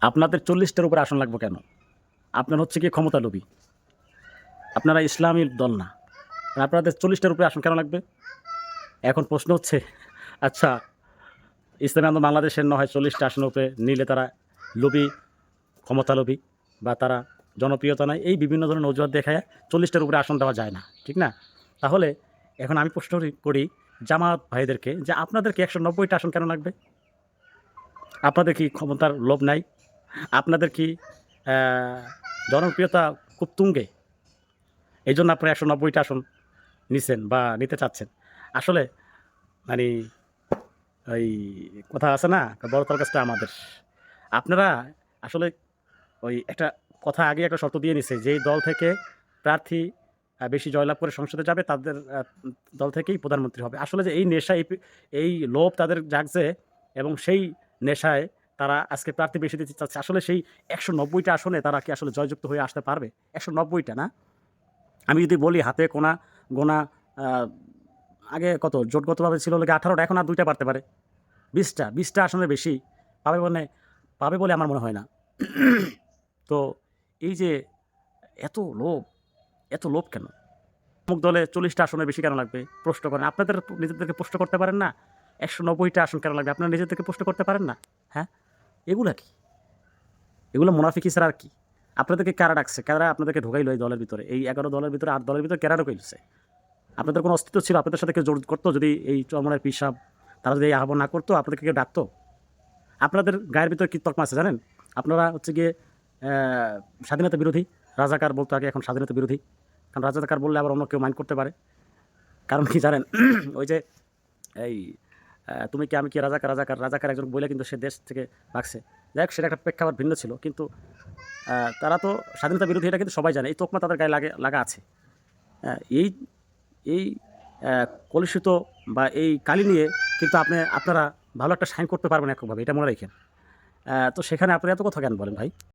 আপনাদের 40টার উপরে আসন লাগবে কেন? আপনার হচ্ছে কি ক্ষমতা লোভী। আপনারা ইসলামী দল না। আর আপনাদের 40টার উপরে আসন কেন লাগবে? এখন প্রশ্ন হচ্ছে, আচ্ছা, ইসলামী আন্দোলন বাংলাদেশের না হয় 40টা আসনের উপরে নিলে তারা লোভী, ক্ষমতা লোভী, বা তারা জনপ্রিয়তা নাই, এই বিভিন্ন ধরনের অজুহাত দেখায় 40টার উপরে আসন দেওয়া যায় না, ঠিক না? তাহলে এখন আমি প্রশ্ন করি জামায়াত ভাইদেরকে যে আপনাদেরকে 190টা আসন কেন লাগবে? আপনাদের কি ক্ষমতার লোভ নাই? আপনাদের কি জনপ্রিয়তা খুব তুঙ্গে, এই জন্য আপনারা 190টা আসন নিছেন বা নিতে চাচ্ছেন? আসলে মানে ওই কথা আছে না, বড়তার কাজটা আমাদের। আপনারা আসলে ওই একটা কথা আগে একটা শর্ত দিয়ে নিছে, যেই দল থেকে প্রার্থী বেশি জয়লাভ করে সংসদে যাবে তাদের দল থেকেই প্রধানমন্ত্রী হবে। আসলে যে এই নেশা, এই লোভ তাদের জাগছে, এবং সেই নেশায় তারা আজকে প্রার্থী বেশি দিতে চাচ্ছে। আসলে সেই 190টা আসনে তারা কি আসলে জয়যুক্ত হয়ে আসতে পারবে? 190টা না, আমি যদি বলি হাতে গোনা আ আগে কত জোটগতভাবে ছিল হলো গিয়ে 18টা, এখন আর 2টা বাড়তে পারে। 20টা আসনের বেশি পাবে মানে পাবে বলে আমার মনে হয় না। তো এই যে এত লোভ, এত লোভ কেন? অমুক দলে 40টা আসনের বেশি কেন লাগবে? প্রশ্ন করেন। আপনাদের নিজেদেরকে প্রশ্ন করতে পারেন না? 190টা আসন কেন লাগবে? আপনারা নিজেদেরকে প্রশ্ন করতে পারেন না? হ্যাঁ? এগুলা কি? এগুলো মুনাফিকি ছাড়া আর কি? আপনাদেরকে কারা ডাকছে? কারা আপনাদেরকে ঢুকাইলো এই দলের ভিতরে? এই 11 দলের ভিতরে, 8 দলের ভিতরে কারা ঢুকাইছে? আপনাদের কোনো অস্তিত্ব ছিল? আপনাদের সাথে কেউ জোট করতো? যদি এই চরমনার পীর সাহেব তারা যদি এই আহ্বান না করতো, আপনাদেরকে কেউ ডাকতো? আপনাদের গায়ের ভিতরে কি তকমা আছে জানেন? আপনারা হচ্ছে গিয়ে স্বাধীনতা বিরোধী, রাজাকার বলতো আগে, এখন স্বাধীনতা বিরোধী। কারণ রাজাকার বললে আবার অন্য কেউ মাইন্ড করতে পারে। কারণ কি জানেন? ওই যে এই তুমি কি আমি কি রাজাকার, রাজাকার, রাজাকার একজন বইলে কিন্তু সে দেশ থেকে ভাগছে। যাই হোক, সেটা একটা প্রেক্ষাপট ভিন্ন ছিল। কিন্তু তারা তো স্বাধীনতা বিরোধী, এটা কিন্তু সবাই জানে। এই তকমা তাদের গায়ে লাগা আছে। এই এই কলুষিত বা এই কালি নিয়ে কিন্তু আপনারা ভালো একটা সাইন করতে পারবেন এককভাবে, এটা মনে রাখেন। তো সেখানে আপনারা এত কথা কেন বলেন ভাই?